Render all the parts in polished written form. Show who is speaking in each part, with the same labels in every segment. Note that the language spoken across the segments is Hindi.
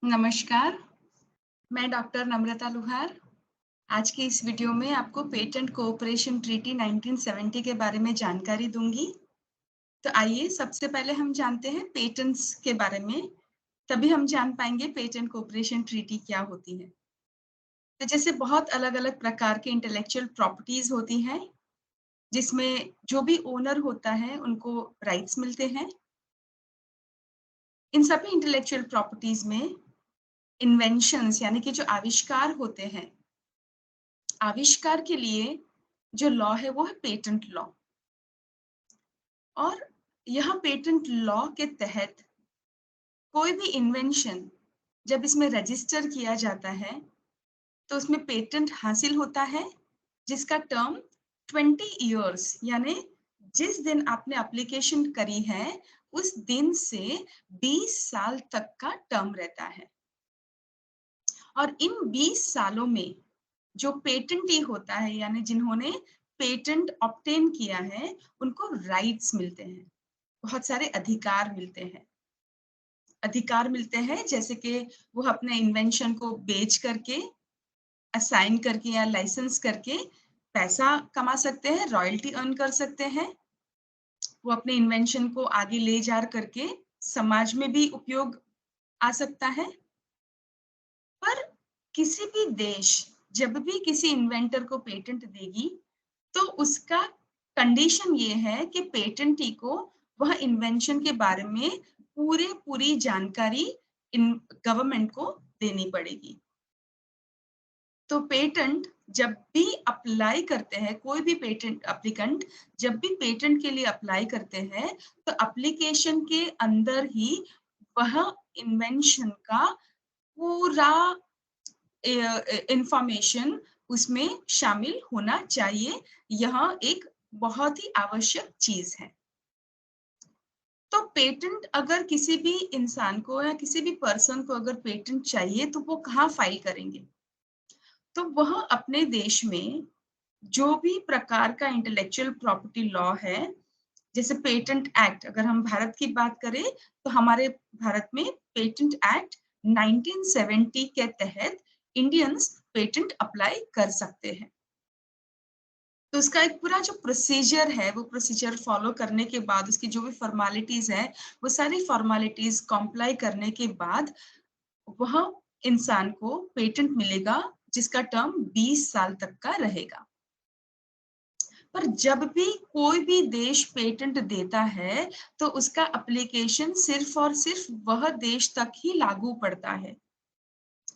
Speaker 1: नमस्कार, मैं डॉक्टर नम्रता लुहार। आज की इस वीडियो में आपको पेटेंट कोऑपरेशन ट्रीटी 1970 के बारे में जानकारी दूँगी। तो आइए सबसे पहले हम जानते हैं पेटेंट्स के बारे में, तभी हम जान पाएँगे पेटेंट कोऑपरेशन ट्रीटी क्या होती है। तो जैसे बहुत अलग-अलग प्रकार के इंटेलेक्चुअल प्रॉपर्टीज़ होती हैं, जिसमें जो भी ओनर होता है उनको राइट्स मिलते हैं। इन सभी इंटेलेक्चुअल प्रॉपर्टीज़ में इन्वेंशंस यानी कि जो आविष्कार होते हैं, आविष्कार के लिए जो लॉ है वो है पेटेंट लॉ। और यह पेटेंट लॉ के तहत कोई भी इन्वेंशन जब इसमें रजिस्टर किया जाता है तो उसमें पेटेंट हासिल होता है, जिसका टर्म 20 इयर्स यानी जिस दिन आपने एप्लीकेशन करी है उस दिन से 20 साल तक का टर्म रहता है। और इन 20 सालों में जो पेटेंटी होता है यानी जिन्होंने पेटेंट ऑब्टेन किया है, उनको राइट्स मिलते हैं, बहुत सारे अधिकार मिलते हैं। अधिकार मिलते हैं जैसे कि वो अपने इन्वेंशन को बेच करके, असाइन करके या लाइसेंस करके पैसा कमा सकते हैं, रॉयल्टी अर्न कर सकते हैं। वो अपने इन्वेंशन को आगे ले जा करके समाज में भी उपयोग आ सकता है। पर किसी भी देश जब भी किसी इन्वेंटर को पेटेंट देगी, तो उसका कंडीशन ये है कि पेटेंटी को वह इन्वेंशन के बारे में पूरी जानकारी इन गवर्नमेंट को देनी पड़ेगी। तो पेटेंट जब भी अप्लाई करते हैं, कोई भी पेटेंट एप्लीकेंट जब भी पेटेंट के लिए अप्लाई करते हैं, तो एप्लीकेशन के अंदर ही वह इन्वेंशन का पूरा इंफॉर्मेशन उसमें शामिल होना चाहिए। यह एक बहुत ही आवश्यक चीज़ है। तो पेटेंट अगर किसी भी इंसान को या किसी भी पर्सन को अगर पेटेंट चाहिए तो वो कहाँ फाइल करेंगे? तो वह अपने देश में जो भी प्रकार का इंटेलेक्चुअल प्रॉपर्टी लॉ है, जैसे पेटेंट एक्ट अगर हम भारत की बात करें, तो हमारे भारत में पेटेंट एक्ट 1970 के तहत इंडियंस पेटेंट अप्लाई कर सकते हैं। तो उसका एक पूरा जो प्रोसीजर है, वो प्रोसीजर फॉलो करने के बाद उसकी जो भी फ़ॉर्मेलिटीज़ हैं, वो सारी फ़ॉर्मेलिटीज़ कॉम्प्लाई करने के बाद वह इंसान को पेटेंट मिलेगा, जिसका टर्म 20 साल तक का रहेगा। पर जब भी कोई भी देश पेटेंट देता है, तो उसका एप्लीकेशन सिर्फ़ और सिर्फ़ वह देश तक ही लागू पड़ता है।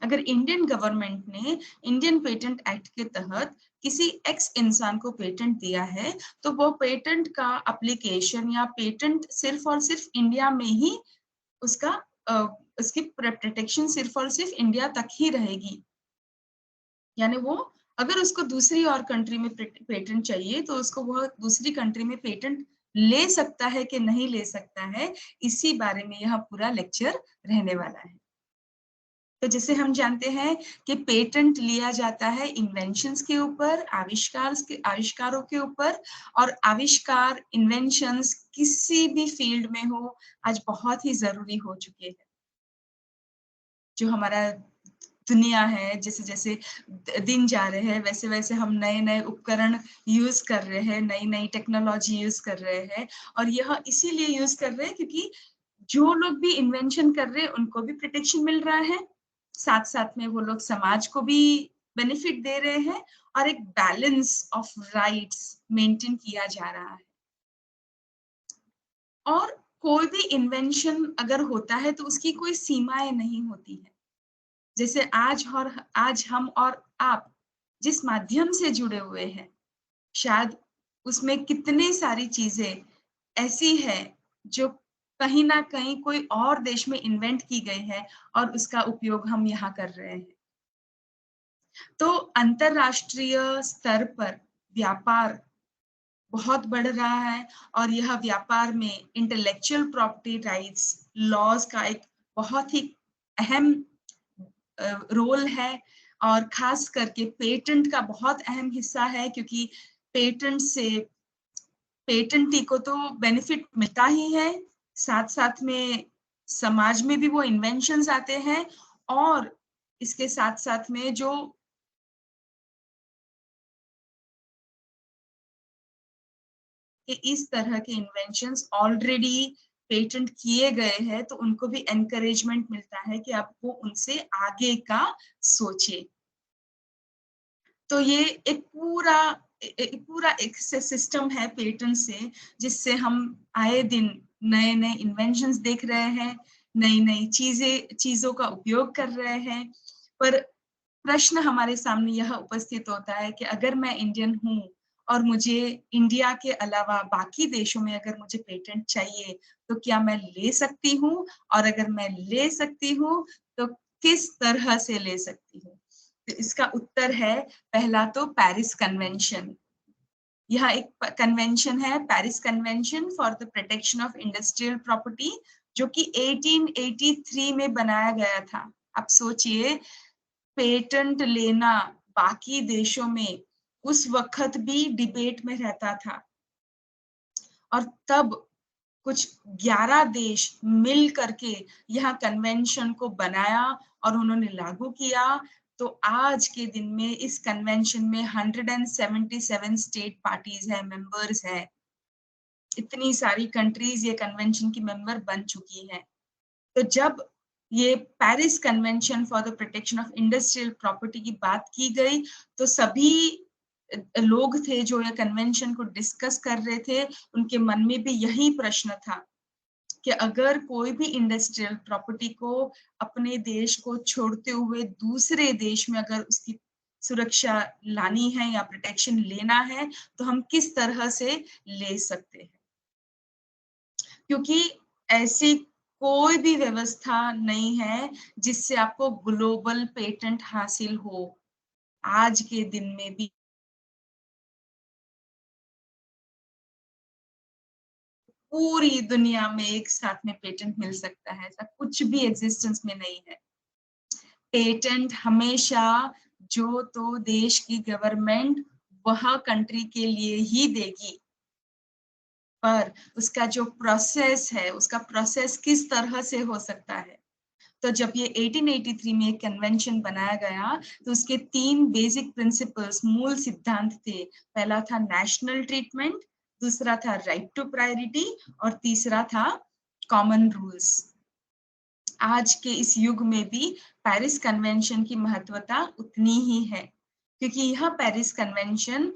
Speaker 1: अगर इंडियन गवर्नमेंट ने इंडियन पेटेंट एक्ट के तहत किसी एक्स इंसान को पेटेंट दिया है, तो वो पेटेंट का एप्लीकेशन या पेटेंट सिर्फ़ और सिर्फ़ इंडिया में ही उसका अ, उसकी प्रोटेक्शन सिर्फ़ और सिर्फ़ इंडिया तक ही रहेगी। यानी वो अगर उसको दूसरी और कंट्री में पेटेंट चाहिए तो उसको वह दूसरी कंट्री में पेटेंट ले सकता है कि नहीं ले सकता है, इसी बारे में यह पूरा लेक्चर रहने वाला है। तो जैसे हम जानते हैं कि पेटेंट लिया जाता है इन्वेंशंस के ऊपर, आविष्कारों के ऊपर। और आविष्कार, इन्वेंशंस किसी भी फील्ड में हो, आज बहुत ही ज़रूरी हो चुके हैं। जो हमारा दुनिया है, जैसे-जैसे दिन जा रहे हैं, वैसे-वैसे हम नए-नए उपकरण यूज़ कर रहे हैं, नई-नई टेक्नोलॉजी यूज़ कर रहे हैं। और यह इसीलिए यूज़ कर रहे हैं क्योंकि जो लोग भी इन्वेंशन कर रहे हैं, उनको भी प्रोटेक्शन मिल रहा है। साथ-साथ में वो लोग समाज को भी बेनिफिट दे रहे हैं और एक बैलेंस ऑफ राइट्स मेंटेन किया जा रहा है। और कोई भी इन्वेंशन अगर होता है, तो उसकी कोई सीमाएँ नहीं होती हैं। जैसे आज हम और आप जिस माध्यम से जुड़े हुए हैं, शायद उसमें कितनी सारी चीज़ें ऐसी हैं जो कहीं न कहीं कोई और देश में इन्वेंट की गई है और उसका उपयोग हम यहाँ कर रहे हैं। तो अंतर्राष्ट्रीय स्तर पर व्यापार बहुत बढ़ रहा है और यह व्यापार में इंटेलेक्चुअल प्रॉपर्टी राइट्स लॉज़ का एक बहुत ही अहम रोल है। और ख़ास करके पेटेंट का बहुत अहम हिस्सा है, क्योंकि पेटेंट से पेटेंटी को तो बेनिफिट मिलता ही है, साथ-साथ में समाज में भी वो इन्वेंशंस आते हैं और इसके साथ साथ में जो कि इस तरह के इन्वेंशंस ऑलरेडी पेटेंट किए गए हैं, तो उनको भी एनकरेजमेंट मिलता है कि आप वो उनसे आगे का सोचे। तो ये एक सिस्टम है पेटेंट से, जिससे हम आए दिन नए-नए इन्वेंशंस देख रहे हैं, नई-नई चीज़ों का उपयोग कर रहे हैं। पर प्रश्न हमारे सामने यह उपस्थित होता है कि अगर मैं इंडियन हूँ और मुझे इंडिया के अलावा बाकी देशों में अगर मुझे पेटेंट चाहिए, तो क्या मैं ले सकती हूँ? और अगर मैं ले सकती हूँ, तो किस तरह से ले सकती हूँ? तो इसका उत्तर है पहला तो पेरिस कन्वेंशन। यह एक कन्वेंशन है, Paris convention for the protection of industrial property, जो कि 1883 में बनाया गया था। अब सोचिए, पेटेंट लेना बाकी देशों में उस वक़्त भी डिबेट में रहता था और तब कुछ 11 देश मिल करके यह कन्वेंशन को बनाया और उन्होंने लागू किया। तो आज के दिन में इस कन्वेंशन में 177 स्टेट पार्टीज़ हैं, मेंबर्स हैं। इतनी सारी कंट्रीज़ ये कन्वेंशन की मेंबर बन चुकी हैं। तो जब ये Paris convention for the protection of industrial property की बात की गई, तो सभी लोग थे जो ये कन्वेंशन को डिस्कस कर रहे थे, उनके मन में भी यही प्रश्न था कि अगर कोई भी इंडस्ट्रियल प्रॉपर्टी को अपने देश को छोड़ते हुए दूसरे देश में अगर उसकी सुरक्षा लानी है या प्रोटेक्शन लेना है, तो हम किस तरह से ले सकते हैं? क्योंकि ऐसी कोई भी व्यवस्था नहीं है जिससे आपको ग्लोबल पेटेंट हासिल हो। आज के दिन में भी पूरी दुनिया में एक साथ में पेटेंट मिल सकता है, ऐसा कुछ भी एक्जिस्टेंस में नहीं है। पेटेंट हमेशा जो तो देश की गवर्नमेंट वह कंट्री के लिए ही देगी, पर उसका जो प्रोसेस है, उसका प्रोसेस किस तरह से हो सकता है। तो जब ये 1883 में एक कन्वेंशन बनाया गया, तो उसके 3 बेसिक प्रिंसिपल्स, मूल सिद्धांत थे। पहला था नेशनल ट्रीटमेंट, दूसरा था राइट टू प्रायोरिटी और तीसरा था कॉमन रूल्स। आज के इस युग में भी पेरिस कन्वेंशन की महत्वता उतनी ही है, क्योंकि यह पेरिस कन्वेंशन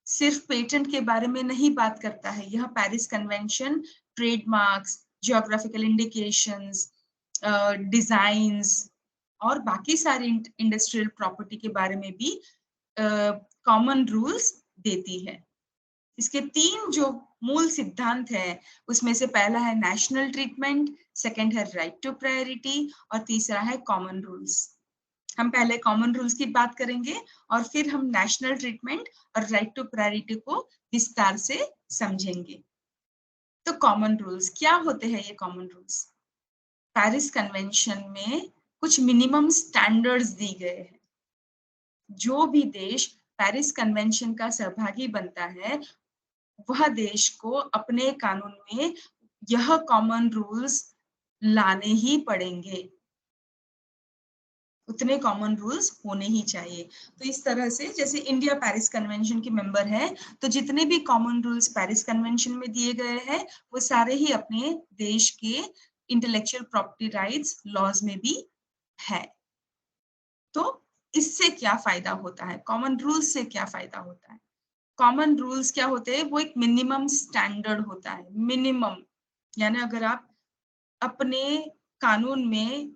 Speaker 1: सिर्फ पेटेंट के बारे में नहीं बात करता है। यह Paris convention trademarks, geographical indications, designs और बाकी सारी इंडस्ट्रियल प्रॉपर्टी के बारे में भी कॉमन रूल्स देती है। इसके 3 जो मूल सिद्धांत हैं, उसमें से पहला है नेशनल ट्रीटमेंट, सेकंड है राइट टू प्रायोरिटी और तीसरा है कॉमन रूल्स। हम पहले कॉमन रूल्स की बात करेंगे और फिर हम नेशनल ट्रीटमेंट और राइट टू प्रायोरिटी को विस्तार से समझेंगे। तो कॉमन रूल्स क्या होते हैं? ये कॉमन रूल्स पेरिस कन्वेंशन में कुछ मिनिमम स्टैंडर्ड्स दी गए हैं। जो भी देश पेरिस कन्वेंशन का सहभागी बनता है, वह देश को अपने कानून में यह कॉमन रूल्स लाने ही पड़ेंगे। उतने कॉमन रूल्स होने ही चाहिए। तो इस तरह से जैसे इंडिया पेरिस कन्वेंशन की मेंबर है, तो जितने भी कॉमन रूल्स पेरिस कन्वेंशन में दिए गए हैं, वो सारे ही अपने देश के इंटेलेक्चुअल प्रॉपर्टी राइट्स लॉज में भी है। तो इससे क्या फ़ायदा होता है? कॉमन रूल्स से क्या फ़ायदा होता है? कॉमन रूल्स क्या होते हैं? वो एक मिनिमम स्टैंडर्ड होता है, मिनिमम। यानी अगर आप अपने कानून में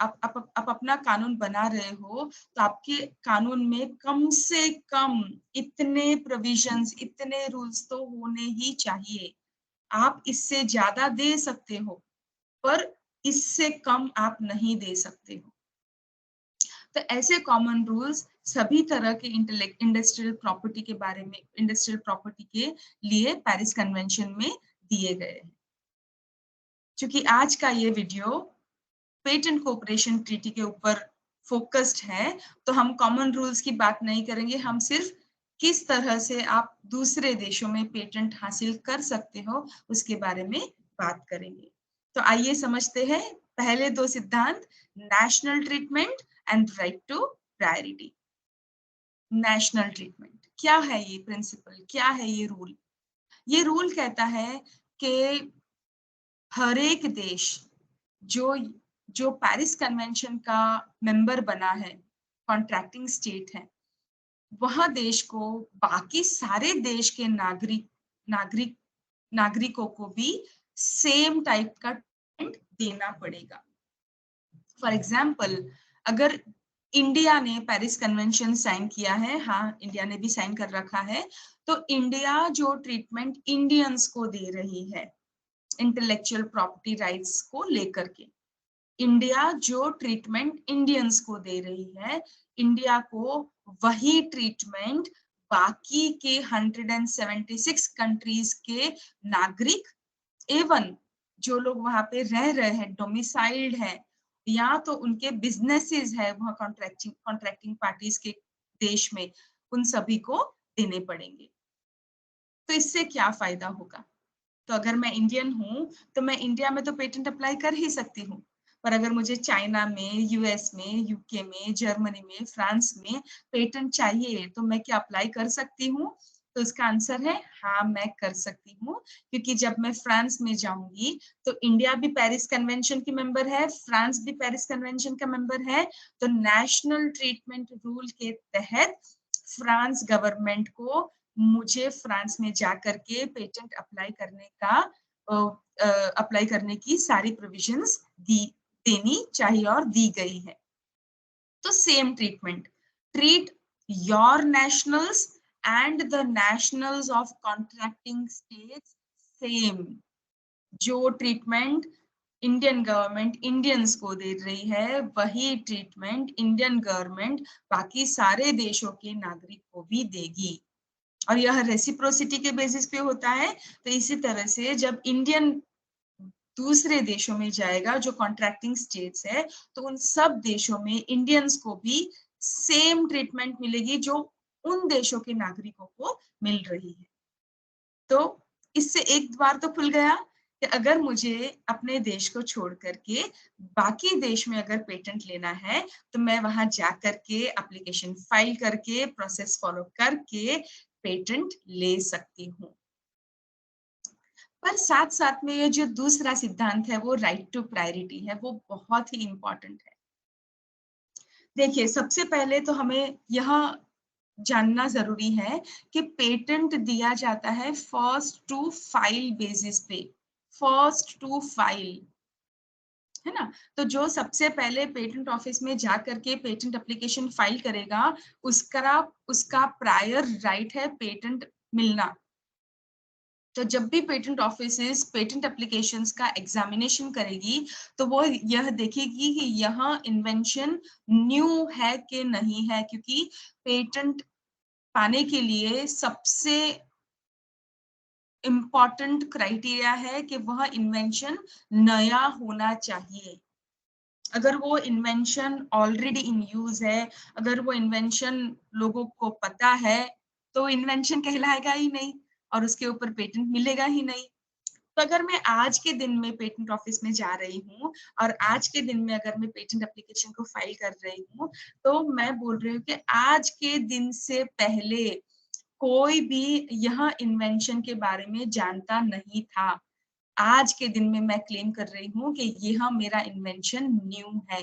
Speaker 1: आप अपना कानून बना रहे हो, तो आपके कानून में कम से कम इतने प्रोविजंस, इतने रूल्स तो होने ही चाहिए। आप इससे ज़्यादा दे सकते हो, पर इससे कम आप नहीं दे सकते हो। तो ऐसे कॉमन रूल्स सभी तरह के इंडस्ट्रियल प्रॉपर्टी के बारे में, इंडस्ट्रियल प्रॉपर्टी के लिए पेरिस कन्वेंशन में दिए गए हैं। चूँकि आज का ये वीडियो पेटेंट कोऑपरेशन ट्रीटी के ऊपर फोकस्ड है, तो हम कॉमन रूल्स की बात नहीं करेंगे, हम सिर्फ किस तरह से आप दूसरे देशों में पेटेंट हासिल कर सकते हो, उसके बारे में बात करेंगे। तो आइए समझते हैं पहले दो सिद्धांत, national treatment and right to priority. National treatment क्या है, ये प्रिंसिपल क्या है, ये रूल? ये रूल कहता है कि हर एक देश जो जो पेरिस कन्वेंशन का मेंबर बना है, कॉन्ट्रैक्टिंग स्टेट है, वह देश को बाकी सारे देश के नागरिक नागरिकों को भी सेम टाइप का ट्रीटमेंट देना पड़ेगा। फॉर एग्जाम्पल, अगर इंडिया ने पेरिस कन्वेंशन साइन किया है, हाँ इंडिया ने भी साइन कर रखा है, तो इंडिया जो ट्रीटमेंट इंडियंस को दे रही है इंटेलेक्चुअल प्रॉपर्टी राइट्स को लेकर के, इंडिया जो ट्रीटमेंट इंडियंस को दे रही है, इंडिया को वही ट्रीटमेंट बाकी के 176 कंट्रीज के नागरिक एवं जो लोग वहां पे रह रहे हैं, डोमिसाइल्ड है, या तो उनके बिजनेसेस है वहां कॉन्ट्रैक्टिंग पार्टीज के देश में, उन सभी को देने पड़ेंगे। तो इससे क्या फायदा होगा? तो अगर मैं इंडियन हूँ तो मैं इंडिया में तो पेटेंट अप्लाई कर ही सकती हूँ, पर अगर मुझे चाइना में, यूएस में, यूके में, जर्मनी में, फ्रांस में पेटेंट चाहिए तो मैं क्या अप्लाई कर सकती हूँ? तो इसका आंसर है हाँ, मैं कर सकती हूँ, क्योंकि जब मैं फ्रांस में जाऊंगी तो इंडिया भी पेरिस कन्वेंशन की मेंबर है, फ्रांस भी पेरिस कन्वेंशन का मेंबर है, तो नेशनल ट्रीटमेंट रूल के तहत फ्रांस गवर्नमेंट को मुझे फ्रांस में जाकर के पेटेंट अप्लाई करने की सारी प्रोविजंस देनी चाहिए और दी गई है। तो same treatment, treat your nationals and the nationals of contracting states same. जो ट्रीटमेंट इंडियन गवर्नमेंट इंडियंस को दे रही है, वही ट्रीटमेंट इंडियन गवर्नमेंट बाकी सारे देशों के नागरिक को भी देगी, और यह रेसिप्रोसिटी के बेसिस पे होता है। तो इसी तरह से जब इंडियन दूसरे देशों में जाएगा जो कॉन्ट्रैक्टिंग स्टेट्स है, तो उन सब देशों में इंडियंस को भी सेम ट्रीटमेंट मिलेगी जो उन देशों के नागरिकों को मिल रही है। तो इससे एक द्वार तो खुल गया कि अगर मुझे अपने देश को छोड़ करके बाकी देश में अगर पेटेंट लेना है, तो मैं वहां जा करके एप्लीकेशन फाइल करके प्रोसेस फॉलो करके पेटेंट ले सकती हूँ। पर साथ साथ में ये जो दूसरा सिद्धांत है वो राइट टू प्रायोरिटी है, वो बहुत ही इंपॉर्टेंट है। देखिए, सबसे पहले तो हमें यह जानना जरूरी है कि पेटेंट दिया जाता है फर्स्ट टू फाइल बेसिस पे, फर्स्ट टू फाइल, है ना? तो जो सबसे पहले पेटेंट ऑफिस में जा करके पेटेंट एप्लीकेशन फाइल करेगा, उसका प्रायर राइट है पेटेंट मिलना। तो जब भी पेटेंट ऑफिसेस पेटेंट एप्लीकेशंस का एग्जामिनेशन करेगी, तो वो यह देखेगी कि यह इन्वेंशन न्यू है कि नहीं है, क्योंकि पेटेंट पाने के लिए सबसे इम्पॉर्टेंट क्राइटेरिया है कि वह इन्वेंशन नया होना चाहिए। अगर वो इन्वेंशन ऑलरेडी इन यूज है, अगर वो इन्वेंशन लोगों को पता है, तो इन्वेंशन कहलाएगा ही नहीं और उसके ऊपर पेटेंट मिलेगा ही नहीं। तो अगर मैं आज के दिन में पेटेंट ऑफिस में जा रही हूँ और आज के दिन में अगर मैं पेटेंट एप्लीकेशन को फाइल कर रही हूँ, तो मैं बोल रही हूँ कि आज के दिन से पहले कोई भी यह इन्वेंशन के बारे में जानता नहीं था। आज के दिन में मैं क्लेम कर रही हूँ कि यह मेरा इन्वेंशन न्यू है।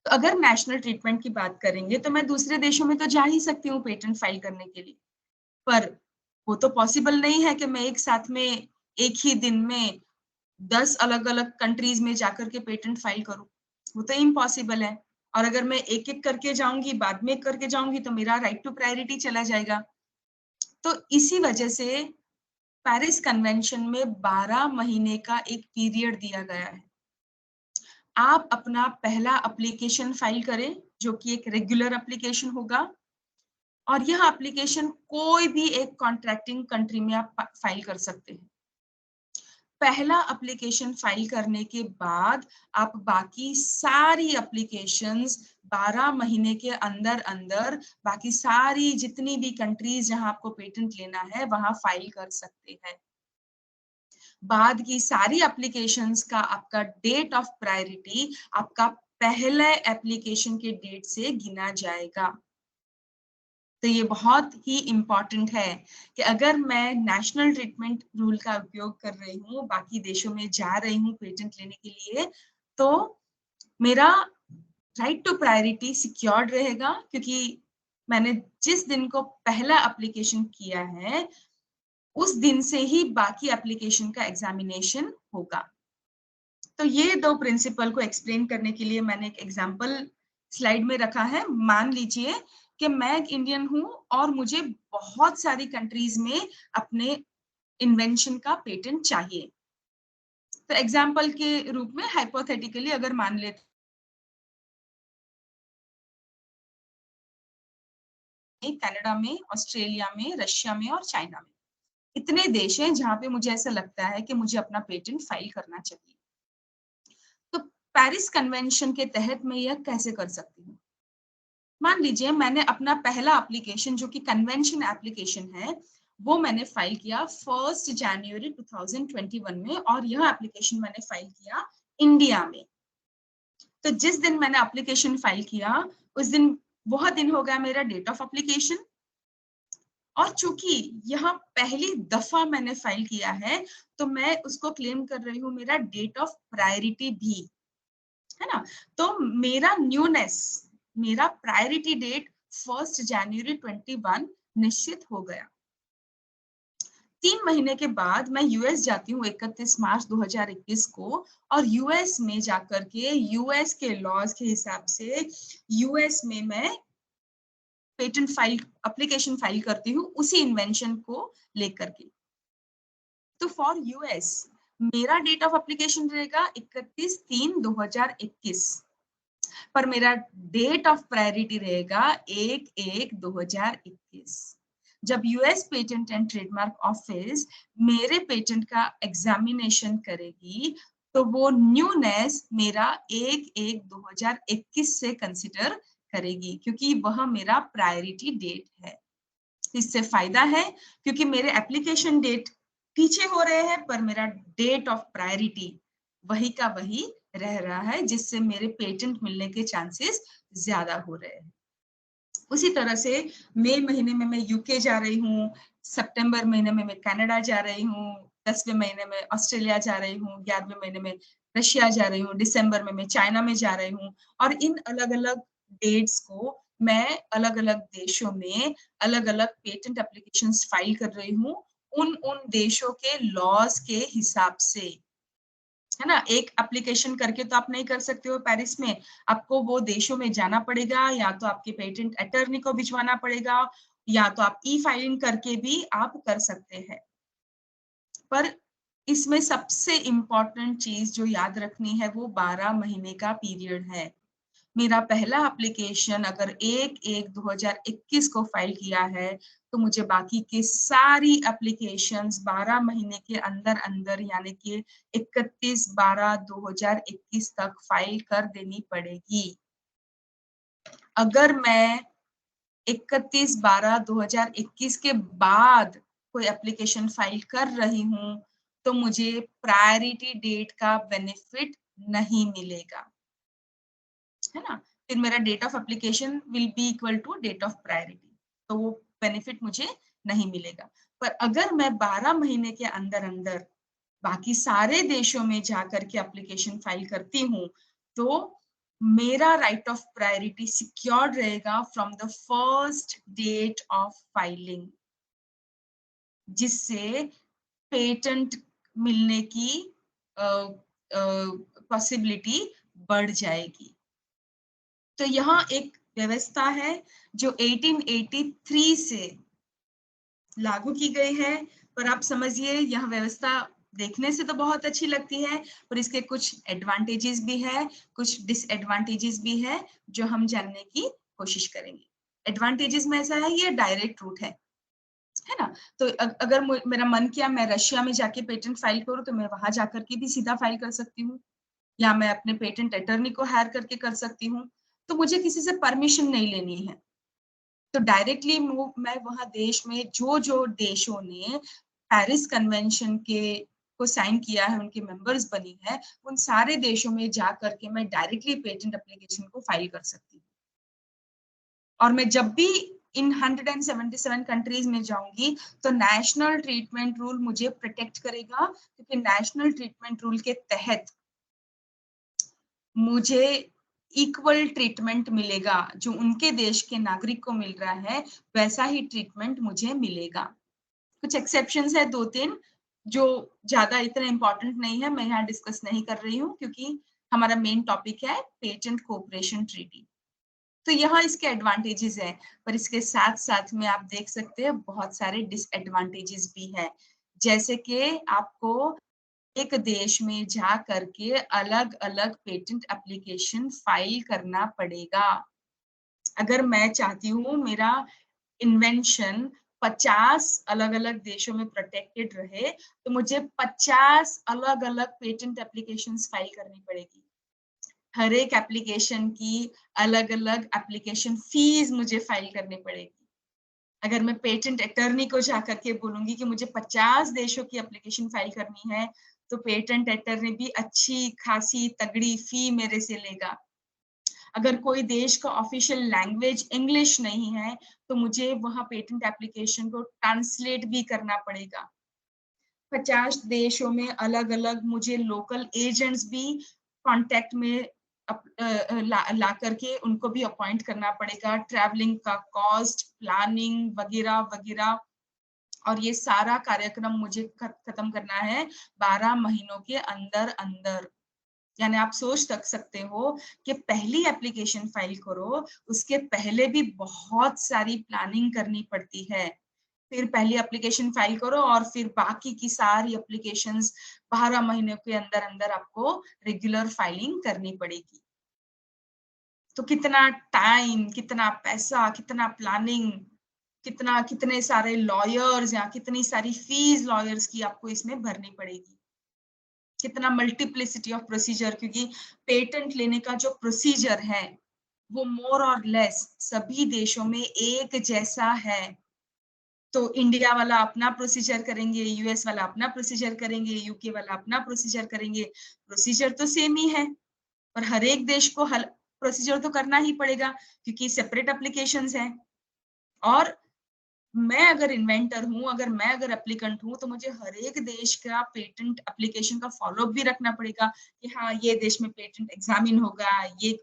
Speaker 1: तो अगर नेशनल ट्रीटमेंट की बात करेंगे तो मैं दूसरे देशों में तो जा ही सकती हूँ पेटेंट फाइल करने के लिए, पर वो तो पॉसिबल नहीं है कि मैं एक साथ में एक ही दिन में 10 अलग-अलग कंट्रीज में जाकर के पेटेंट फाइल करूं। वो तो इम्पॉसिबल है। और अगर मैं एक-एक करके जाऊंगी, बाद में करके जाऊंगी, तो मेरा राइट टू प्रायोरिटी चला जाएगा। तो इसी वजह से पेरिस कन्वेंशन में 12 महीने का एक पीरियड दिया गया है। आप अपना पहला एप्लीकेशन फाइल करें, जो कि एक रेगुलर एप्लीकेशन होगा, और यह एप्लीकेशन कोई भी एक कॉन्ट्रैक्टिंग कंट्री में आप फाइल कर सकते हैं। पहला एप्लीकेशन फाइल करने के बाद आप बाकी सारी एप्लीकेशंस 12 महीने के अंदर अंदर बाकी सारी जितनी भी कंट्रीज जहां आपको पेटेंट लेना है वहां फाइल कर सकते हैं। बाद की सारी एप्लीकेशंस का आपका डेट ऑफ प्रायोरिटी आपका पहले एप्लीकेशन के डेट से गिना जाएगा। तो ये बहुत ही इम्पोर्टेंट है कि अगर मैं नेशनल ट्रीटमेंट रूल का उपयोग कर रही हूँ, बाकी देशों में जा रही हूँ पेटेंट लेने के लिए, तो मेरा राइट टू प्रायोरिटी सिक्योर्ड रहेगा, क्योंकि मैंने जिस दिन को पहला एप्लीकेशन किया है, उस दिन से ही बाकी एप्लीकेशन का एग्जामिनेशन होगा। तो ये 2 प्रिंसिपल को एक्सप्लेन करने के लिए मैंने एक एग्जांपल स्लाइड में रखा है। मान लीजिए कि मैं एक इंडियन हूँ और मुझे बहुत सारी कंट्रीज में अपने इन्वेंशन का पेटेंट चाहिए। तो एग्जांपल के रूप में हाइपोथेटिकली अगर मान लेते हैं कनाडा में, ऑस्ट्रेलिया में, रशिया में और चाइना में, इतने देश हैं जहाँ पे मुझे ऐसा लगता है कि मुझे अपना पेटेंट फाइल करना चाहिए। तो पेरिस कन्वेंशन के तहत मैं यह कैसे कर सकती हूँ? मान लीजिए मैंने अपना पहला एप्लीकेशन जो कि कन्वेंशन एप्लीकेशन है, वो मैंने फाइल किया 1 जनवरी 2021 में और यह एप्लीकेशन मैंने फाइल किया इंडिया में। तो जिस दिन मैंने एप्लीकेशन फाइल किया, उस दिन वह दिन हो गया मेरा डेट ऑफ एप्लीकेशन। और चूंकि यह पहली दफा मैंने फाइल किया है, तो मैं उसको क्लेम कर रही हूँ मेरा डेट ऑफ प्रायोरिटी भी, है ना? तो मेरा न्यूनेस, मेरा प्रायोरिटी डेट 1 जनवरी 21 निश्चित हो गया। 3 महीने के बाद मैं यूएस जाती हूँ 31 मार्च 2021 को, और यूएस में जाकर के यूएस के लॉज के हिसाब से यूएस में मैं पेटेंट फाइल एप्लीकेशन फाइल करती हूँ उसी इन्वेंशन को लेकर के। तो फॉर यूएस मेरा डेट ऑफ एप्लीकेशन रहेगा 31/3/2021, पर मेरा डेट ऑफ प्रायोरिटी रहेगा 1/1/2021। जब US patent and trademark office मेरे पेटेंट का एग्जामिनेशन करेगी, तो वो न्यूनेस मेरा 1/1/2021 से कंसिडर करेगी, क्योंकि वह मेरा प्रायोरिटी डेट है। इससे फायदा है क्योंकि मेरे एप्लीकेशन डेट पीछे हो रहे हैं, पर मेरा डेट ऑफ प्रायोरिटी वही का वही रह रहा है, जिससे मेरे पेटेंट मिलने के चांसेस ज्यादा हो रहे हैं। उसी तरह से मई महीने में मैं यूके जा रही हूँ, सितंबर महीने में मैं कनाडा जा रही हूँ, 10वें महीने में ऑस्ट्रेलिया जा रही हूँ, 11वें महीने में रशिया जा रही हूँ, दिसंबर में मैं चाइना में जा रही हूँ, और इन अलग-अलग डेट्स को मैं अलग-अलग देशों में अलग-अलग पेटेंट एप्लीकेशंस फाइल कर रही हूँ, उन देशों के लॉज के हिसाब से। है ना? एक एप्लीकेशन करके तो आप नहीं कर सकते हो पेरिस में, आपको वो देशों में जाना पड़ेगा, या तो आपके पेटेंट अटॉर्नी को भिजवाना पड़ेगा, या तो आप ई-फाइलिंग करके भी आप कर सकते हैं। पर इसमें सबसे इम्पोर्टेंट चीज़ जो याद रखनी है, वो 12 महीने का पीरियड है। मेरा पहला एप्लीकेशन अगर 1/1/2021 को फाइल किया है, तो मुझे बाकी के सारी एप्लीकेशंस 12 महीने के अंदर-अंदर, यानी कि 31/12/2021 तक फाइल कर देनी पड़ेगी। अगर मैं 31/12/2021 के बाद कोई एप्लीकेशन फाइल कर रही हूँ, तो मुझे प्रायोरिटी डेट का बेनिफिट नहीं मिलेगा। है ना? फिर मेरा date of application will be equal to date of priority, तो वो बेनिफिट मुझे नहीं मिलेगा। पर अगर मैं 12 महीने के अंदर-अंदर बाकी सारे देशों में जाकर के एप्लीकेशन फाइल करती हूँ, तो मेरा राइट ऑफ प्रायोरिटी सिक्योर्ड रहेगा from the first date of filing, जिससे पेटेंट मिलने की पॉसिबिलिटी बढ़ जाएगी। तो यहाँ एक व्यवस्था है जो 1883 से लागू की गई है, पर आप समझिए यह व्यवस्था देखने से तो बहुत अच्छी लगती है, पर इसके कुछ एडवांटेजेस भी है, कुछ डिसएडवांटेजेस भी है, जो हम जानने की कोशिश करेंगे। एडवांटेजेस में ऐसा है, ये डायरेक्ट रूट है ना? तो अगर मेरा मन किया मैं रशिया में जाके पेटेंट फाइल करूँ, तो मैं वहां जाकर के भी सीधा फाइल कर सकती हूँ, या मैं अपने पेटेंट अटॉर्नी को हायर करके कर सकती हूँ, तो मुझे किसी से परमिशन नहीं लेनी है। तो डायरेक्टली मैं वहाँ देश में जो-जो देशों ने पेरिस कन्वेंशन के को साइन किया है, उनके मेंबर्स बनी है, उन सारे देशों में जा करके मैं डायरेक्टली पेटेंट एप्लीकेशन को फाइल कर सकती हूँ। और मैं जब भी इन 177 कंट्रीज में जाऊंगी तो नेशनल ट्रीटमेंट रूल मुझे प्रोटेक्ट करेगा, क्योंकि नेशनल ट्रीटमेंट रूल के तहत मुझे इक्वल ट्रीटमेंट मिलेगा। जो उनके देश के नागरिक को मिल रहा है वैसा ही ट्रीटमेंट मुझे मिलेगा। कुछ एक्सेप्शंस है 2-3 जो ज्यादा इतना इंपॉर्टेंट नहीं है, मैं यहाँ डिस्कस नहीं कर रही हूँ क्योंकि हमारा मेन टॉपिक है पेटेंट कोऑपरेशन ट्रीटी। तो यहाँ इसके एडवांटेजेस है, पर इसके साथ साथ में आप देख सकते हैं बहुत सारे डिसएडवांटेजेस भी है। जैसे कि आपको एक देश में जा करके अलग-अलग पेटेंट एप्लीकेशन फाइल करना पड़ेगा। अगर मैं चाहती हूँ मेरा इन्वेंशन 50 अलग-अलग देशों में प्रोटेक्टेड रहे, तो मुझे 50 अलग-अलग पेटेंट एप्लीकेशंस फाइल करनी पड़ेगी। हर एक एप्लीकेशन की अलग-अलग एप्लीकेशन फीस मुझे फाइल करनी पड़ेगी। अगर मैं पेटेंट अटॉर्नी को जाकर के बोलूँगी कि मुझे 50 देशों की एप्लीकेशन फाइल करनी है, तो पेटेंट अटॉर्नी भी अच्छी खासी तगड़ी फी मेरे से लेगा। अगर कोई देश का ऑफिशियल लैंग्वेज इंग्लिश नहीं है, तो मुझे वहाँ पेटेंट एप्लीकेशन को ट्रांसलेट भी करना पड़ेगा। 50 देशों में अलग-अलग मुझे लोकल एजेंट्स भी कॉन्टैक्ट में ला करके उनको भी अपॉइंट करना पड़ेगा। ट्रैवलिंग का कॉस्ट, प्लानिंग वगैरह-वगैरह, और ये सारा कार्यक्रम मुझे खत्म करना है 12 महीनों के अंदर-अंदर। यानी आप सोच तक सकते हो कि पहली एप्लीकेशन फाइल करो, उसके पहले भी बहुत सारी प्लानिंग करनी पड़ती है। फिर पहली एप्लीकेशन फाइल करो और फिर बाकी की सारी एप्लीकेशंस 12 महीने के अंदर-अंदर आपको रेगुलर फाइलिंग करनी पड़ेगी। तो कितना टाइम, कितना पैसा, कितना प्लानिंग, कितने सारे लॉयर्स या कितनी सारी फीस लॉयर्स की आपको इसमें भरनी पड़ेगी। कितना मल्टीप्लिसिटी ऑफ प्रोसीजर, क्योंकि पेटेंट लेने का जो प्रोसीजर है वो मोर और लेस सभी देशों में एक जैसा है। तो इंडिया वाला अपना प्रोसीजर करेंगे, यूएस वाला अपना प्रोसीजर करेंगे, यूके वाला अपना प्रोसीजर करेंगे। प्रोसीजर तो सेम ही है, पर हर एक देश को हल प्रोसीजर तो करना ही पड़ेगा क्योंकि सेपरेट एप्लीकेशंस हैं। और मैं अगर इन्वेंटर हूँ, अगर मैं अगर एप्लीकेंट हूँ, तो मुझे हर एक देश का पेटेंट एप्लीकेशन का फ़ॉलो अप भी रखना पड़ेगा कि हाँ, ये देश में पेटेंट एग्ज़ामिन होगा, ये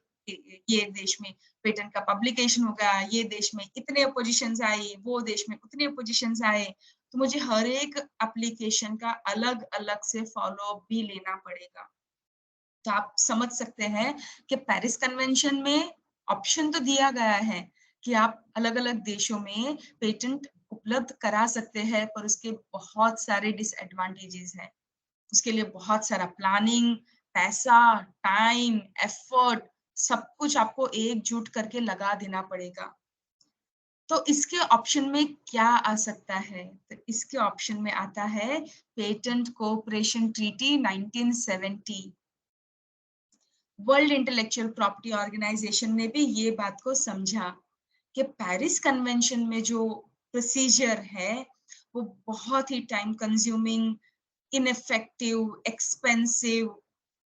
Speaker 1: देश में पेटेंट का पब्लिकेशन होगा, ये देश में इतने अपोजिशंस आए, वो देश में उतने अपोजिशंस आए। तो मुझे हर एक एप्लीकेशन का अलग-अलग से फ़ॉलो अप भी लेना पड़ेगा। तो आप समझ सकते हैं कि पेरिस कन्वेंशन में ऑप्शन तो दिया गया है कि आप अलग-अलग देशों में पेटेंट उपलब्ध करा सकते हैं, पर उसके बहुत सारे डिसएडवांटेजेस हैं। उसके लिए बहुत सारा प्लानिंग, पैसा, टाइम, एफर्ट सब कुछ आपको एकजुट करके लगा देना पड़ेगा। तो इसके ऑप्शन में क्या आ सकता है? तो इसके ऑप्शन में आता है patent cooperation treaty 1970। World intellectual property organisation ने भी ये बात को समझा कि पेरिस कन्वेंशन में जो प्रोसीजर है वो बहुत ही टाइम कंज्यूमिंग, इनइफेक्टिव, एक्सपेंसिव,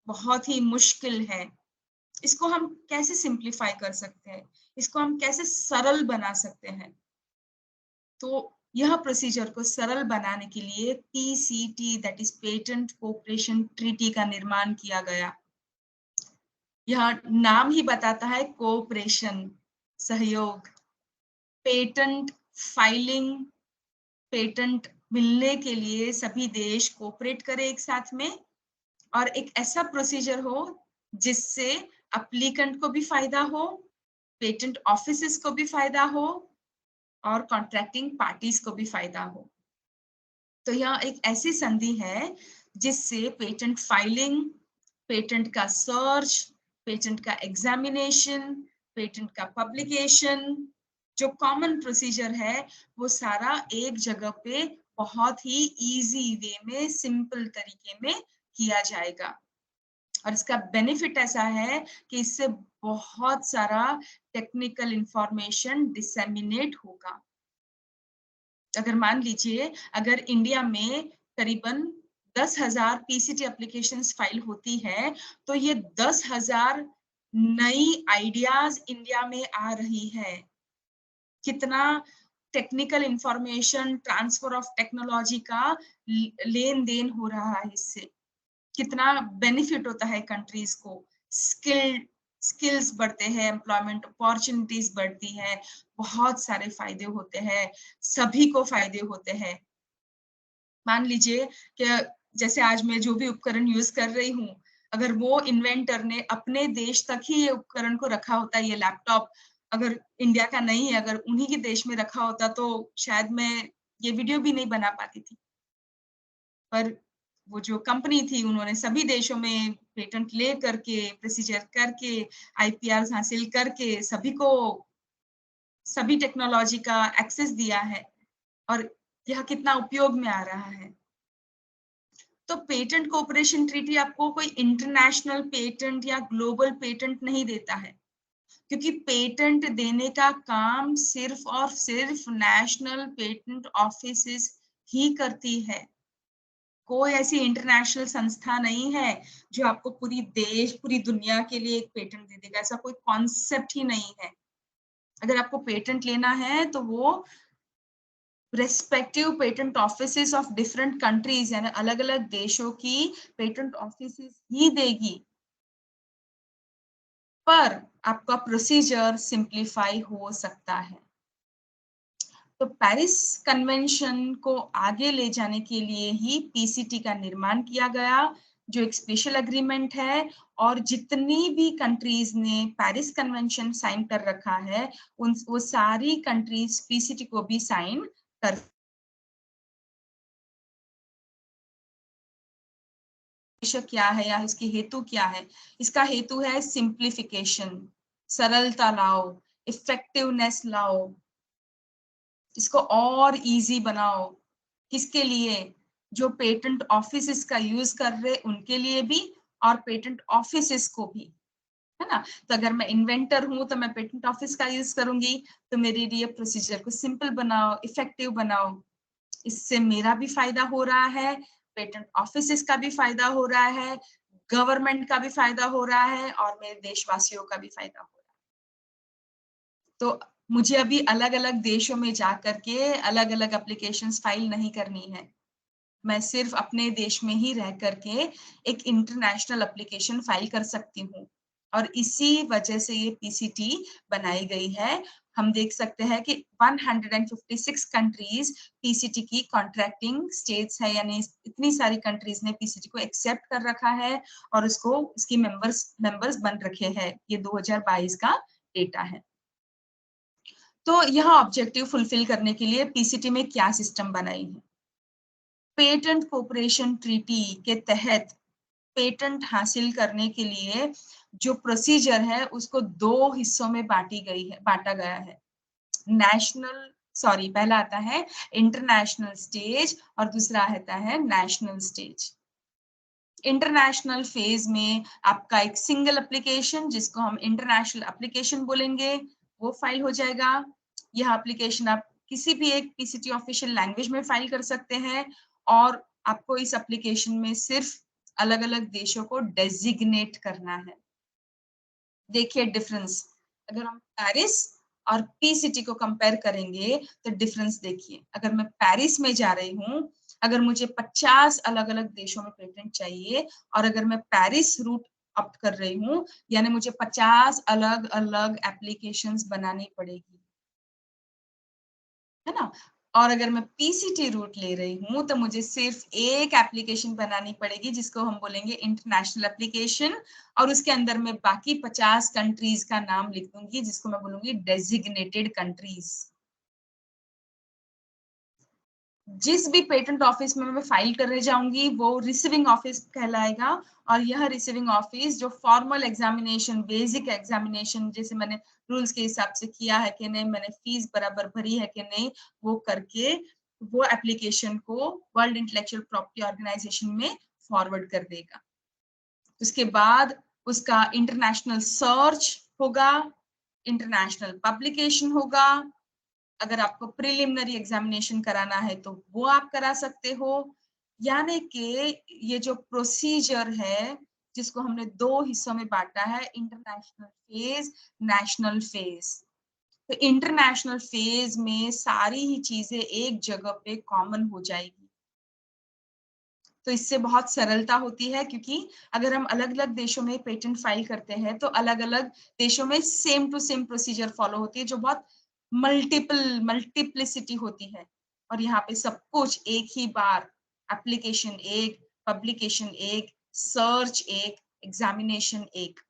Speaker 1: बहुत ही मुश्किल है। इसको हम कैसे सिंप्लीफाई कर सकते हैं? इसको हम कैसे सरल बना सकते हैं? तो यह प्रोसीजर को सरल बनाने के लिए PCT that is patent cooperation treaty का निर्माण किया गया। यह नाम ही बताता है कोऑपरेशन, सहयोग। पेटेंट फाइलिंग, पेटेंट मिलने के लिए सभी देश कोऑपरेट करें एक साथ में, और एक ऐसा प्रोसीजर हो जिससे एप्लीकेंट को भी फायदा हो, पेटेंट ऑफिसेस को भी फायदा हो, और कॉन्ट्रैक्टिंग पार्टीज को भी फायदा हो। तो यह एक ऐसी संधि है जिससे पेटेंट फाइलिंग, पेटेंट का सर्च, पेटेंट का एग्जामिनेशन, पेटेंट का पब्लिकेशन, जो कॉमन प्रोसीजर है वो सारा एक जगह पे बहुत ही इजी वे में, सिंपल तरीके में किया जाएगा। और इसका बेनिफिट ऐसा है कि इससे बहुत सारा टेक्निकल इंफॉर्मेशन डिसेमिनेट होगा। अगर मान लीजिए अगर इंडिया में करीबन 10,000 पीसीटी एप्लीकेशंस फाइल होती है, तो ये 10,000 नई आइडियाज इंडिया में आ रही है। कितना technical information, transfer of technology का लेन देन हो रहा है इससे, कितना बेनिफिट होता है कंट्रीज को, स्किल्स बढ़ते हैं, एम्प्लॉयमेंट अपॉर्चुनिटीज बढ़ती है, बहुत सारे फायदे होते हैं, सभी को फायदे होते हैं। मान लीजिए कि जैसे आज मैं जो भी उपकरण यूज कर रही हूँ, अगर वो इन्वेंटर ने अपने देश तक ही ये उपकरण को रखा होता, ये लैपटॉप अगर इंडिया का नहीं है, अगर उन्हीं के देश में रखा होता, तो शायद मैं ये वीडियो भी नहीं बना पाती थी। पर वो जो कंपनी थी, उन्होंने सभी देशों में पेटेंट ले करके, प्रोसीजर करके, आईपीआर हासिल करके सभी को सभी टेक्नोलॉजी का एक्सेस दिया है, और यह कितना उपयोग में आ रहा है। तो पेटेंट कोऑपरेशन ट्रीटी आपको कोई इंटरनेशनल पेटेंट या ग्लोबल पेटेंट नहीं देता है, क्योंकि पेटेंट देने का काम सिर्फ और सिर्फ नेशनल पेटेंट ऑफिसेस ही करती है। कोई ऐसी इंटरनेशनल संस्था नहीं है जो आपको पूरी दुनिया के लिए एक पेटेंट दे देगा, ऐसा कोई कॉन्सेप्ट ही नहीं है। अगर आपको पेटेंट लेना है तो वो respective patent offices of different countries, यानी अलग अलग देशों की पेटेंट ऑफिसेस ही देगी, पर आपका प्रोसीजर सिंप्लीफाई हो सकता है। तो पेरिस कन्वेंशन को आगे ले जाने के लिए ही पीसीटी का निर्माण किया गया, जो एक स्पेशल एग्रीमेंट है, और जितनी भी कंट्रीज ने पेरिस कन्वेंशन साइन कर रखा है, वो सारी कंट्रीज पीसीटी को भी साइन कर। क्या है या इसकी हेतु क्या है? इसका हेतु है सिंप्लीफिकेशन, सरलता लाओ, इफेक्टिवनेस लाओ, इसको और इजी बनाओ। किसके लिए? जो पेटेंट ऑफिसेस का यूज कर रहे उनके लिए भी, और पेटेंट ऑफिसेस को भी, है ना। तो अगर मैं इन्वेंटर हूं तो मैं पेटेंट ऑफिस का यूज करूंगी, तो मेरे लिए प्रोसीजर को सिंपल बनाओ, इफेक्टिव बनाओ। इससे मेरा भी फायदा हो रहा है, पेटेंट ऑफिसेस का भी फायदा हो रहा है, गवर्नमेंट का भी फायदा हो रहा है, और मेरे देशवासियों का भी फायदा हो रहा है। तो मुझे अभी अलग अलग देशों में जा करके अलग अलग एप्लीकेशंस फाइल नहीं करनी है, मैं सिर्फ अपने देश में ही रह करके एक इंटरनेशनल एप्लीकेशन फाइल कर सकती हूँ, और इसी वजह से ये पीसीटी बनाई गई है। हम देख सकते हैं कि 156 कंट्रीज पीसीटी की कॉन्ट्रैक्टिंग स्टेट्स है, यानी इतनी सारी कंट्रीज ने पीसीटी को एक्सेप्ट कर रखा है और उसको इसकी मेंबर्स बन रखे हैं। ये 2022 का डेटा है। तो यह ऑब्जेक्टिव फुलफिल करने के लिए पीसीटी में क्या सिस्टम बनाई है? पेटेंट कोऑपरेशन ट्रीटी के तहत पेटेंट हासिल करने के लिए जो प्रोसीजर है उसको दो हिस्सों में बांटा गया है। नेशनल सॉरी पहला आता है इंटरनेशनल स्टेज, और दूसरा आता है नेशनल स्टेज। इंटरनेशनल फेज में आपका एक सिंगल एप्लीकेशन, जिसको हम इंटरनेशनल एप्लीकेशन बोलेंगे, वो फाइल हो जाएगा। यह एप्लीकेशन आप किसी भी एक पीसीटी ऑफिशियल लैंग्वेज में फाइल कर सकते हैं, और आपको इस एप्लीकेशन में सिर्फ अलग अलग देशों को डेजिग्नेट करना है। देखिए डिफरेंस, अगर हम पेरिस और पीसीटी को कंपेयर करेंगे तो डिफरेंस देखिए। अगर मैं पेरिस में जा रही हूँ, अगर मुझे 50 अलग अलग देशों में पेटेंट चाहिए, और अगर मैं पेरिस रूट ऑप्ट कर रही हूँ, यानी मुझे 50 अलग अलग एप्लीकेशंस बनानी पड़ेगी, है ना। और अगर मैं पीसीटी रूट ले रही हूँ तो मुझे सिर्फ एक एप्लीकेशन बनानी पड़ेगी, जिसको हम बोलेंगे इंटरनेशनल एप्लीकेशन, और उसके अंदर मैं बाकी 50 कंट्रीज का नाम लिख दूंगी, जिसको मैं बोलूंगी डेजिग्नेटेड कंट्रीज। जिस भी पेटेंट ऑफिस में मैं फाइल करने जाऊंगी वो रिसीविंग ऑफिस कहलाएगा, और यह रिसीविंग ऑफिस जो फॉर्मल एग्जामिनेशन, बेसिक एग्जामिनेशन, जैसे मैंने रूल्स के हिसाब से किया है कि नहीं, मैंने फीस बराबर भरी है कि नहीं, वो करके वो एप्लीकेशन को वर्ल्ड इंटेलेक्चुअल प्रॉपर्टी ऑर्गेनाइजेशन में फॉरवर्ड कर देगा। उसके बाद उसका इंटरनेशनल सर्च होगा, इंटरनेशनल पब्लिकेशन होगा। अगर आपको प्रिलिमिनरी एग्जामिनेशन कराना है तो वो आप करा सकते हो। यानी कि ये जो प्रोसीजर है जिसको हमने 2 हिस्सों में बांटा है, इंटरनेशनल फेज, नेशनल फेज। तो इंटरनेशनल फेज में सारी ही चीजें एक जगह पे कॉमन हो जाएगी। तो इससे बहुत सरलता होती है, क्योंकि अगर हम अलग-अलग देशों में पेटेंट फाइल करते हैं तो अलग-अलग देशों में same to same procedure follow होती है, जो बहुत मल्टीप्लिसिटी होती है। और यहाँ पे सब कुछ एक ही बार, एप्लीकेशन एक, पब्लिकेशन एक, सर्च एक, एग्जामिनेशन एक।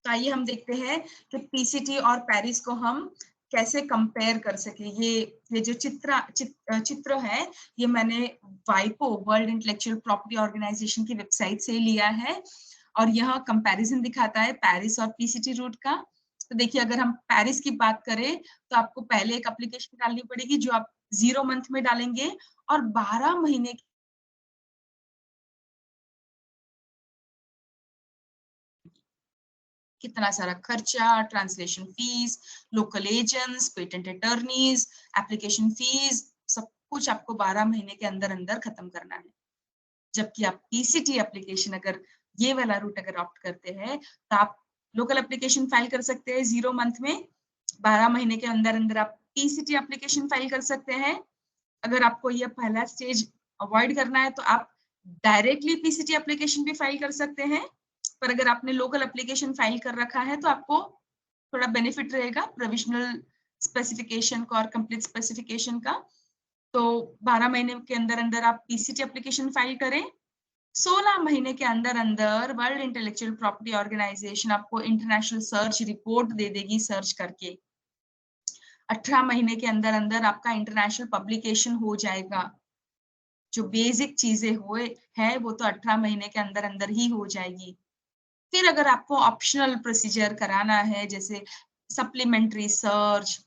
Speaker 1: तो आइए हम देखते हैं कि पीसीटी और पेरिस को हम कैसे कंपेयर कर सके। ये जो चित्र है, ये मैंने वाइपो, वर्ल्ड इंटेलेक्चुअल प्रॉपर्टी ऑर्गेनाइजेशन की वेबसाइट से लिया है, और यह कंपैरिजन दिखाता है पेरिस और पीसीटी रूट का। तो देखिए, अगर हम पेरिस की बात करें तो आपको पहले एक एप्लीकेशन डालनी पड़ेगी जो आप 0 मंथ में डालेंगे, और 12 महीने कितना सारा खर्चा, translation fees, local agents, patent attorneys, application fees, सब कुछ आपको 12 महीने के अंदर अंदर खत्म करना है। जबकि आप पीसीटी एप्लीकेशन, अगर ये वाला रूट अगर ऑप्ट करते हैं, तो आप लोकल एप्लीकेशन फाइल कर सकते हैं 0 मंथ में, 12 महीने के अंदर अंदर आप पीसीटी एप्लीकेशन फाइल कर सकते हैं। अगर आपको ये पहला स्टेज अवॉइड करना है तो आप डायरेक्टली पीसीटी एप्लीकेशन भी फाइल कर सकते हैं। पर अगर आपने लोकल एप्लीकेशन फाइल कर रखा है तो आपको थोड़ा बेनिफिट रहेगा प्रोविजनल स्पेसिफिकेशन का और कंप्लीट स्पेसिफिकेशन का। तो 12 महीने के अंदर अंदर आप पीसीटी एप्लीकेशन फाइल करें। 16 महीने के अंदर अंदर वर्ल्ड इंटेलेक्चुअल प्रॉपर्टी ऑर्गेनाइजेशन आपको इंटरनेशनल सर्च रिपोर्ट दे देगी सर्च करके। 18 महीने के अंदर अंदर आपका इंटरनेशनल पब्लिकेशन हो जाएगा। जो बेसिक चीजें हुए है वो तो 18 महीने के अंदर अंदर ही हो जाएगी। फिर अगर आपको ऑप्शनल प्रोसीजर कराना है, जैसे supplementary search,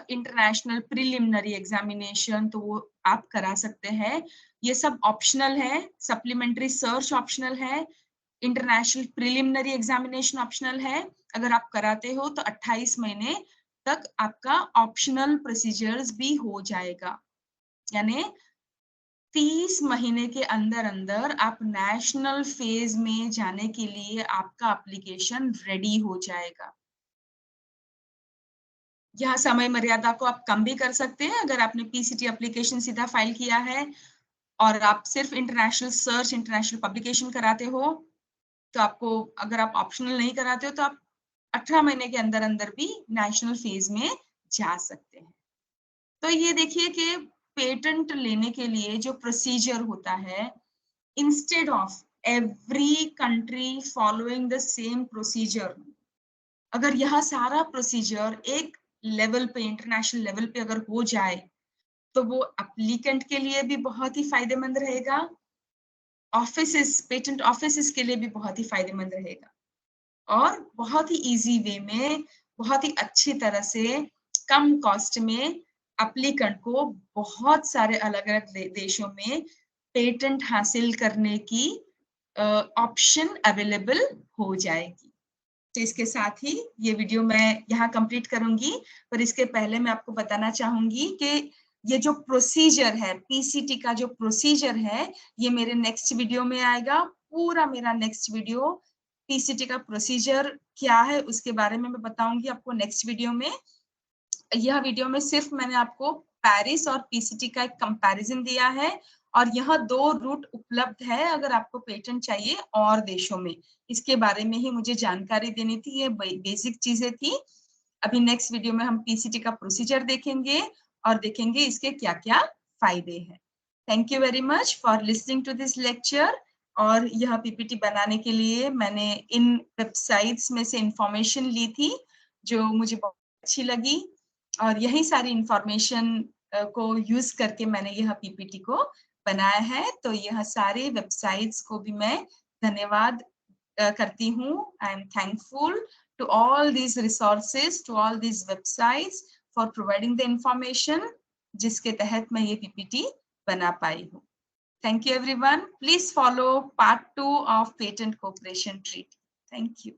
Speaker 1: international preliminary examination, तो वो आप करा सकते हैं। ये सब ऑप्शनल है। सप्लीमेंट्री सर्च ऑप्शनल है, इंटरनेशनल प्रिलिमिनरी एग्जामिनेशन ऑप्शनल है। अगर आप कराते हो तो 28 महीने तक आपका ऑप्शनल प्रोसीजर्स भी हो जाएगा। यानी 30 महीने के अंदर अंदर आप नेशनल फेज में जाने के लिए आपका एप्लीकेशन रेडी हो जाएगा। यहाँ समय मर्यादा को आप कम भी कर सकते हैं। अगर आपने पीसीटी एप्लीकेशन सीधा फाइल किया है और आप सिर्फ इंटरनेशनल सर्च, इंटरनेशनल पब्लिकेशन कराते हो, तो आपको, अगर आप ऑप्शनल नहीं कराते हो तो आप 18 महीने के अंदर अंदर भी नेशनल फेज में जा सकते हैं। तो ये देखिए कि पेटेंट लेने के लिए जो प्रोसीजर होता है, instead of every country following the same procedure, अगर यह सारा प्रोसीजर एक लेवल पे, इंटरनेशनल लेवल पे अगर हो जाए, तो वो एप्लीकेंट के लिए भी बहुत ही फायदेमंद रहेगा, ऑफिसेस, पेटेंट ऑफिसेस के लिए भी बहुत ही फायदेमंद रहेगा, और बहुत ही इजी वे में, बहुत ही अच्छी तरह से, कम कॉस्ट में एप्लीकेंट को बहुत सारे अलग-अलग देशों में पेटेंट हासिल करने की ऑप्शन अवेलेबल हो जाएगी। तो इसके साथ ही ये वीडियो मैं यहाँ कंप्लीट करूँगी, पर इसके पहले मैं आपको बताना चाहूँगी कि ये जो प्रोसीजर है, पीसीटी का जो प्रोसीजर है, ये मेरे नेक्स्ट वीडियो में आएगा। पूरा मेरा नेक्स्ट वीडियो पीसीटी का प्रोसीजर क्या है उसके बारे में मैं बताऊँगी आपको नेक्स्ट वीडियो में। यह वीडियो में सिर्फ मैंने आपको पेरिस और पीसीटी का एक कंपैरिजन दिया है, और यह 2 रूट उपलब्ध है अगर आपको पेटेंट चाहिए और देशों में। इसके बारे में ही मुझे जानकारी देनी थी, ये बेसिक चीजें थी। अभी नेक्स्ट वीडियो में हम पीसीटी का प्रोसीजर देखेंगे और देखेंगे इसके क्या-क्या फायदे हैं। Thank you very much for listening to this lecture. और यह पीपीटी बनाने के लिए मैंने इन वेबसाइट्स में से इंफॉर्मेशन ली थी, जो मुझे बहुत अच्छी लगी, और यही सारी इंफॉर्मेशन को यूज करके मैंने यह पीपीटी को बनाया है। तो यह सारे वेबसाइट्स को भी मैं धन्यवाद करती हूँ। I am thankful to all these resources, to all these websites for providing the information जिसके तहत मैं ये पीपीटी बना पाई हूँ। Thank you everyone. Please follow part 2 of Patent Cooperation Treaty. Thank you.